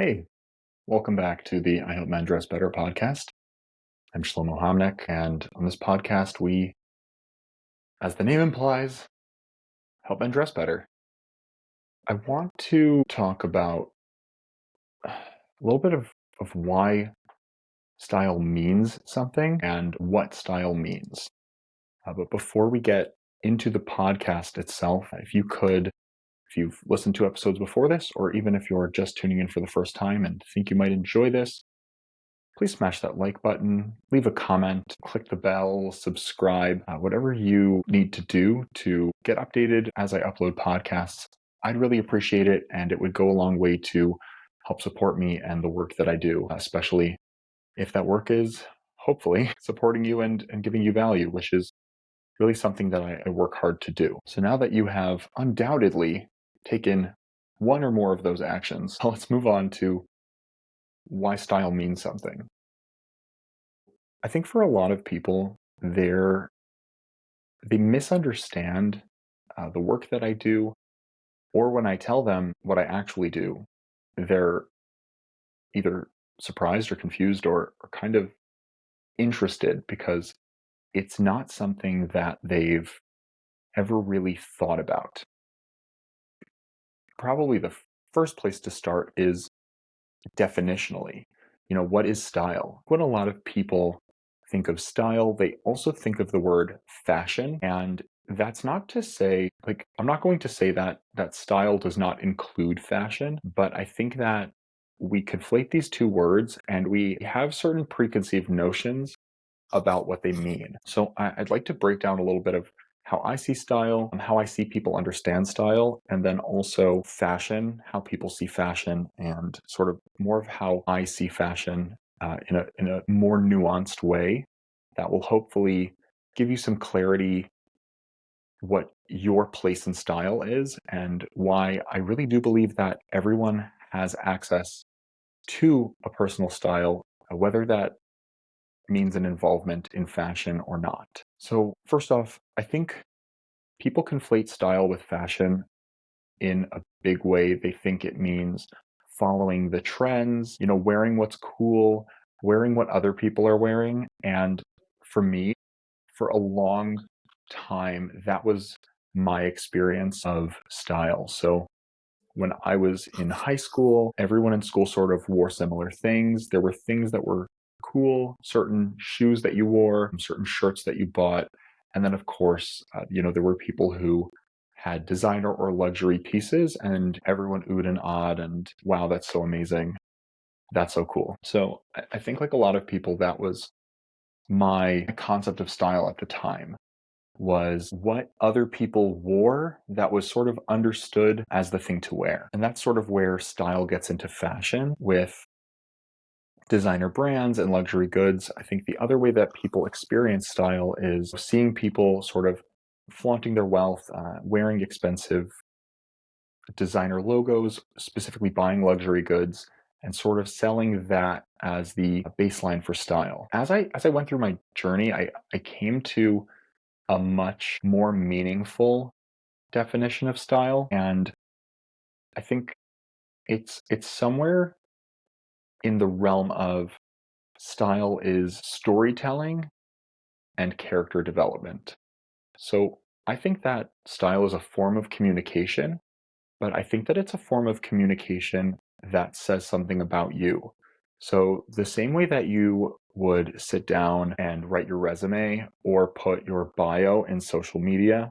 Hey, welcome back to the I Help Men Dress Better podcast. I'm Shlomo Hamnek, and on this podcast, we, as the name implies, help men dress better. I want to talk about a little bit of why style means something and what style means. But before we get into the podcast itself, if you've listened to episodes before this, or even if you're just tuning in for the first time and think you might enjoy this, please smash that like button, leave a comment, click the bell, subscribe, whatever you need to do to get updated as I upload podcasts. I'd really appreciate it, and it would go a long way to help support me and the work that I do, especially if that work is hopefully supporting you and giving you value, which is really something that I work hard to do. So now that you have undoubtedly taken one or more of those actions, let's move on to why style means something. I think for a lot of people, they misunderstand the work that I do, or when I tell them what I actually do, they're either surprised or confused or kind of interested because it's not something that they've ever really thought about. Probably the first place to start is definitionally. What is style? When a lot of people think of style, they also think of the word fashion. And that's not to say, I'm not going to say that style does not include fashion, but I think that we conflate these two words and we have certain preconceived notions about what they mean. So I'd like to break down a little bit of how I see style, how I see people understand style, and then also fashion, how people see fashion, and sort of more of how I see fashion in a more nuanced way that will hopefully give you some clarity what your place in style is and why I really do believe that everyone has access to a personal style, whether that means an involvement in fashion or not. So, first off, I think people conflate style with fashion in a big way. They think it means following the trends, wearing what's cool, wearing what other people are wearing. And for me, for a long time, that was my experience of style. So, when I was in high school, everyone in school sort of wore similar things. There were things that were cool, certain shoes that you wore, certain shirts that you bought. And then, of course, there were people who had designer or luxury pieces, and everyone oohed and awed, and wow, that's so amazing. That's so cool. So I think, like a lot of people, that was my concept of style at the time was what other people wore that was sort of understood as the thing to wear. And that's sort of where style gets into fashion with designer brands and luxury goods. I think the other way that people experience style is seeing people sort of flaunting their wealth, wearing expensive designer logos, specifically buying luxury goods and sort of selling that as the baseline for style. As I went through my journey, I came to a much more meaningful definition of style, and I think it's somewhere in the realm of style is storytelling and character development. So I think that style is a form of communication, but I think that it's a form of communication that says something about you. So the same way that you would sit down and write your resume or put your bio in social media,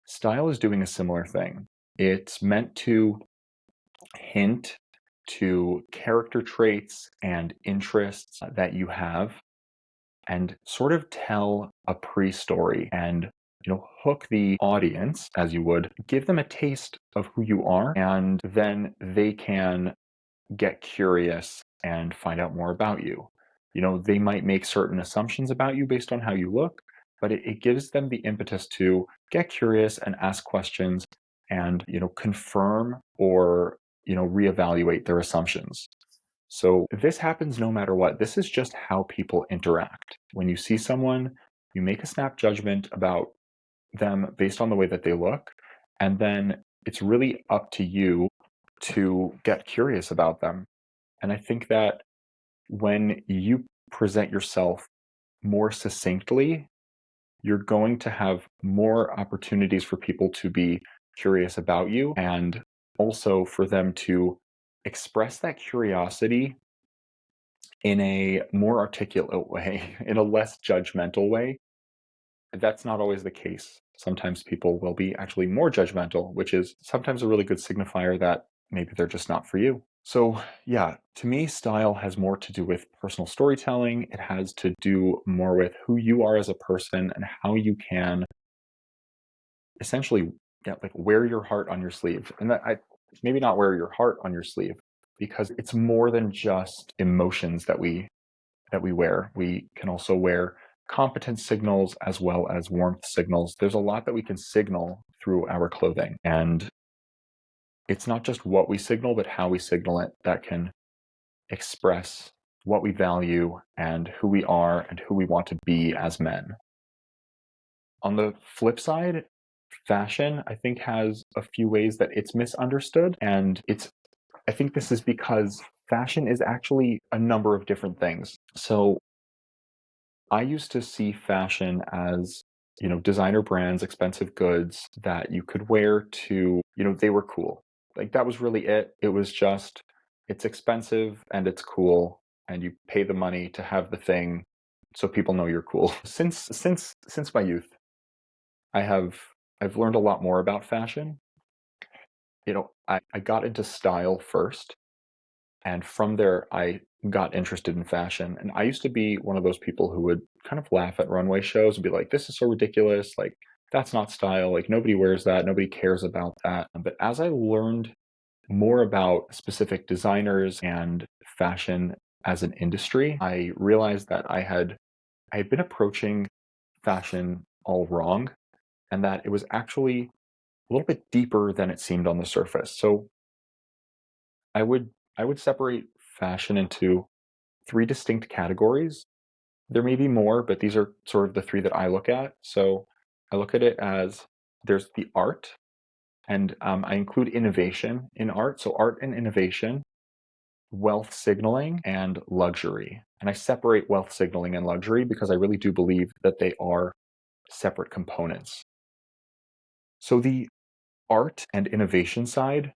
style is doing a similar thing. It's meant to hint to character traits and interests that you have and sort of tell a pre-story and hook the audience as you would, give them a taste of who you are, and then they can get curious and find out more about you. They might make certain assumptions about you based on how you look, but it gives them the impetus to get curious and ask questions and, confirm or, reevaluate their assumptions. So this happens no matter what. This is just how people interact. When you see someone, you make a snap judgment about them based on the way that they look, and then it's really up to you to get curious about them. And I think that when you present yourself more succinctly, you're going to have more opportunities for people to be curious about you and also for them to express that curiosity in a more articulate way, in a less judgmental way. That's not always the case. Sometimes people will be actually more judgmental, which is sometimes a really good signifier that maybe they're just not for you. So, yeah, to me, style has more to do with personal storytelling. It has to do more with who you are as a person and how you can essentially, yeah, like wear your heart on your sleeve. And that I maybe not wear your heart on your sleeve because it's more than just emotions that we wear. We can also wear competence signals as well as warmth signals. There's a lot that we can signal through our clothing. And it's not just what we signal, but how we signal it that can express what we value and who we are and who we want to be as men. On the flip side, fashion, I think, has a few ways that it's misunderstood. And I think this is because fashion is actually a number of different things. So I used to see fashion as, designer brands, expensive goods that you could wear to, they were cool. Like that was really it. It was just, it's expensive and it's cool and you pay the money to have the thing so people know you're cool. Since my youth, I have I've learned a lot more about fashion. I got into style first. And from there, I got interested in fashion. And I used to be one of those people who would kind of laugh at runway shows and be like, this is so ridiculous. Like, that's not style. Like, nobody wears that. Nobody cares about that. But as I learned more about specific designers and fashion as an industry, I realized that I had been approaching fashion all wrong and that it was actually a little bit deeper than it seemed on the surface. So I would I would separate fashion into three distinct categories. There may be more, but these are sort of the three that I look at. So I look at it as there's the art, and I include innovation in art. So art and innovation, wealth signaling, and luxury. And I separate wealth signaling and luxury because I really do believe that they are separate components. So the art and innovation side,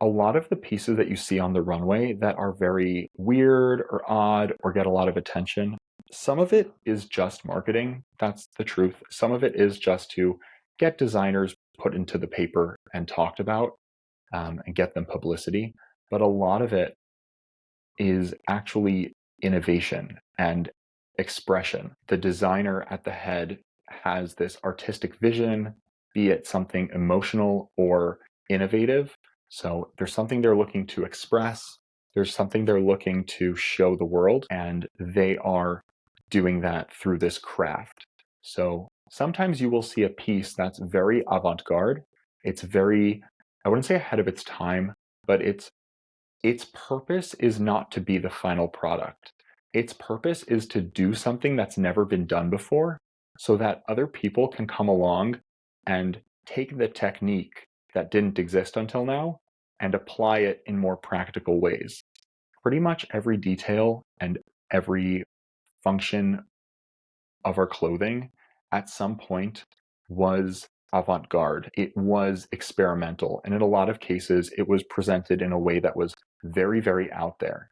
a lot of the pieces that you see on the runway that are very weird or odd or get a lot of attention, some of it is just marketing. That's the truth. Some of it is just to get designers put into the paper and talked about and get them publicity. But a lot of it is actually innovation and expression. The designer at the head has this artistic vision, be it something emotional or innovative. So there's something they're looking to express, there's something they're looking to show the world, and they are doing that through this craft. So sometimes you will see a piece that's very avant garde. It's very, I wouldn't say ahead of its time, but its purpose is not to be the final product. Its purpose is to do something that's never been done before so that other people can come along and take the technique that didn't exist until now and apply it in more practical ways. Pretty much every detail and every function of our clothing at some point was avant garde. It was experimental. And in a lot of cases, it was presented in a way that was very, very out there.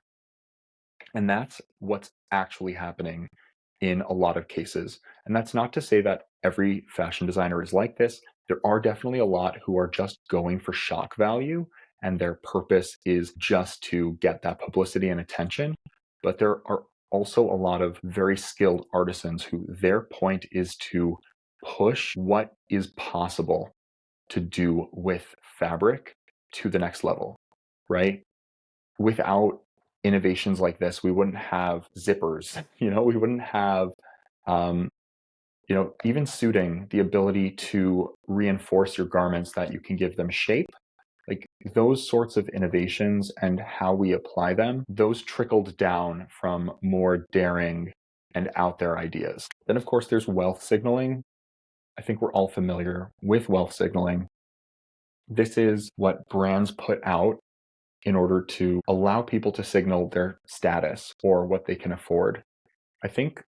And that's what's actually happening in a lot of cases. And that's not to say that every fashion designer is like this. There are definitely a lot who are just going for shock value, and their purpose is just to get that publicity and attention. But there are also a lot of very skilled artisans who their point is to push what is possible to do with fabric to the next level, right? Without innovations like this, we wouldn't have zippers, we wouldn't have, um, even suiting, the ability to reinforce your garments that you can give them shape. Like those sorts of innovations and how we apply them, those trickled down from more daring and out there ideas. Then, of course, there's wealth signaling. I think we're all familiar with wealth signaling. This is what brands put out in order to allow people to signal their status or what they can afford. I think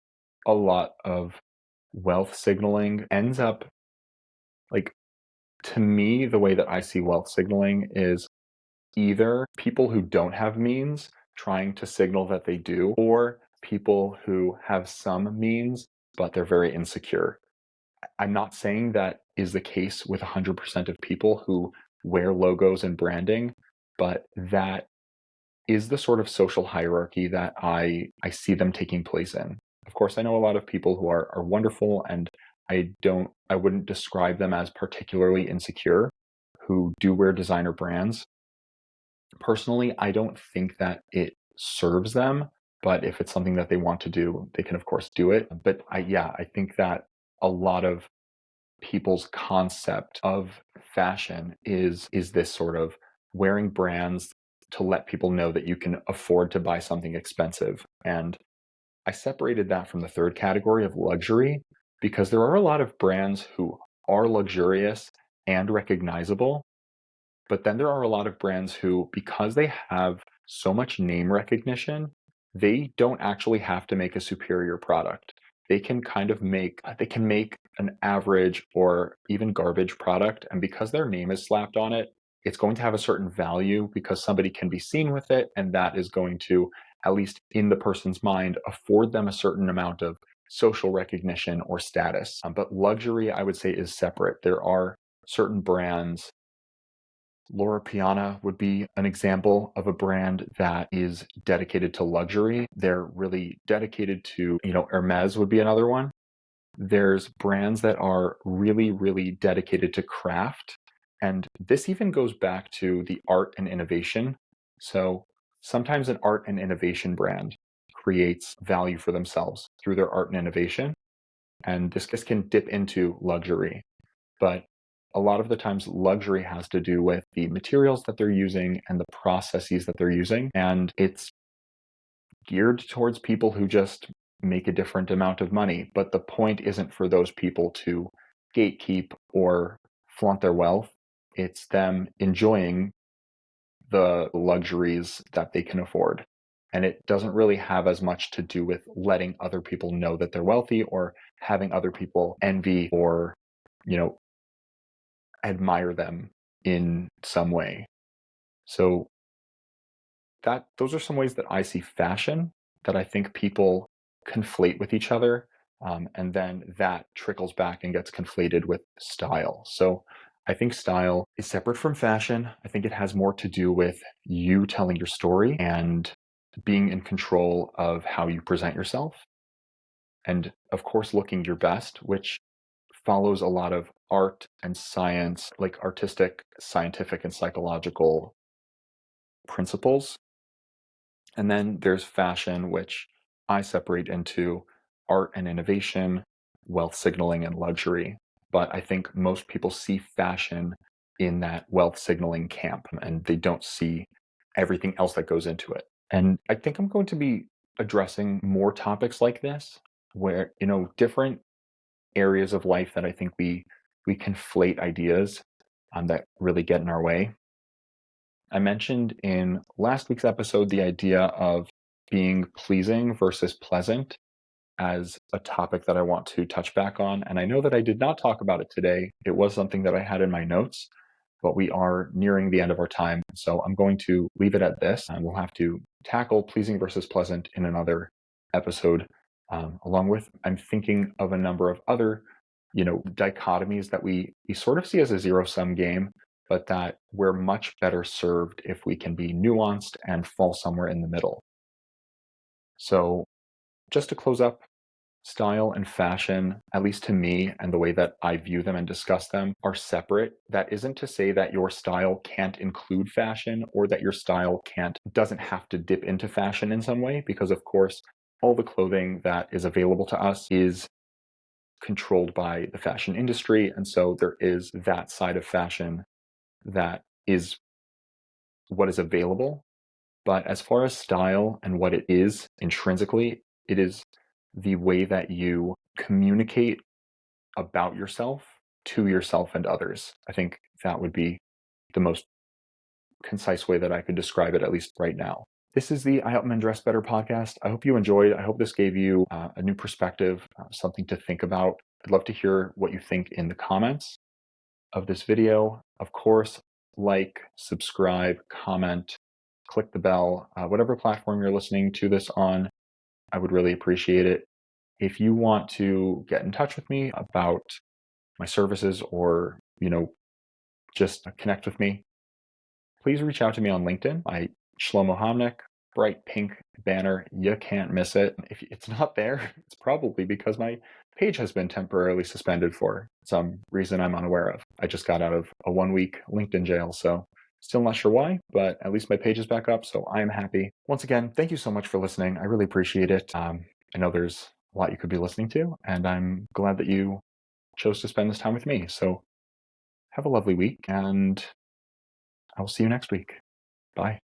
a lot of wealth signaling ends up like, to me, the way that I see wealth signaling is either people who don't have means trying to signal that they do, or people who have some means, but they're very insecure. I'm not saying that is the case with 100% of people who wear logos and branding, but that is the sort of social hierarchy that I see them taking place in. Of course, I know a lot of people who are wonderful, and I wouldn't describe them as particularly insecure who do wear designer brands. Personally, I don't think that it serves them, but if it's something that they want to do, they can of course do it. But I think that a lot of people's concept of fashion is this sort of wearing brands to let people know that you can afford to buy something expensive. And I separated that from the third category of luxury because there are a lot of brands who are luxurious and recognizable, but then there are a lot of brands who, because they have so much name recognition, they don't actually have to make a superior product. They can make an average or even garbage product, and because their name is slapped on it, it's going to have a certain value because somebody can be seen with it, and that is going to, at least in the person's mind, afford them a certain amount of social recognition or status. But luxury, I would say, is separate. There are certain brands. Loro Piana would be an example of a brand that is dedicated to luxury. They're really dedicated to, Hermes would be another one. There's brands that are really, really dedicated to craft. And this even goes back to the art and innovation. So sometimes an art and innovation brand creates value for themselves through their art and innovation. And this can dip into luxury. But a lot of the times, luxury has to do with the materials that they're using and the processes that they're using. And it's geared towards people who just make a different amount of money. But the point isn't for those people to gatekeep or flaunt their wealth. It's them enjoying the luxuries that they can afford. And it doesn't really have as much to do with letting other people know that they're wealthy or having other people envy or, you know, admire them in some way. So that those are some ways that I see fashion that I think people conflate with each other. And then that trickles back and gets conflated with style. So I think style is separate from fashion. I think it has more to do with you telling your story and being in control of how you present yourself. And of course, looking your best, which follows a lot of art and science, like artistic, scientific, and psychological principles. And then there's fashion, which I separate into art and innovation, wealth signaling, and luxury. But I think most people see fashion in that wealth signaling camp and they don't see everything else that goes into it. And I think I'm going to be addressing more topics like this where, different areas of life that I think we conflate ideas that really get in our way. I mentioned in last week's episode the idea of being pleasing versus pleasant as a topic that I want to touch back on. And I know that I did not talk about it today. It was something that I had in my notes, but we are nearing the end of our time. So I'm going to leave it at this, and we'll have to tackle pleasing versus pleasant in another episode. Along with, I'm thinking of a number of other, dichotomies that we sort of see as a zero-sum game, but that we're much better served if we can be nuanced and fall somewhere in the middle. So just to close up, style and fashion, at least to me and the way that I view them and discuss them, are separate. That isn't to say that your style can't include fashion or that your style doesn't have to dip into fashion in some way, because of course, all the clothing that is available to us is controlled by the fashion industry. And so there is that side of fashion that is what is available. But as far as style and what it is intrinsically, it is the way that you communicate about yourself to yourself and others. I think that would be the most concise way that I could describe it, at least right now. This is the I Help Men Dress Better podcast. I hope you enjoyed. I hope this gave you a new perspective, something to think about. I'd love to hear what you think in the comments of this video. Of course, like, subscribe, comment, click the bell, whatever platform you're listening to this on. I would really appreciate it. If you want to get in touch with me about my services or, just connect with me, please reach out to me on LinkedIn. Shlomo Hamnick, bright pink banner. You can't miss it. If it's not there, it's probably because my page has been temporarily suspended for some reason I'm unaware of. I just got out of a 1-week LinkedIn jail, so still not sure why, but at least my page is back up, so I am happy. Once again, thank you so much for listening. I really appreciate it. I know there's a lot you could be listening to, and I'm glad that you chose to spend this time with me. So have a lovely week, and I will see you next week. Bye.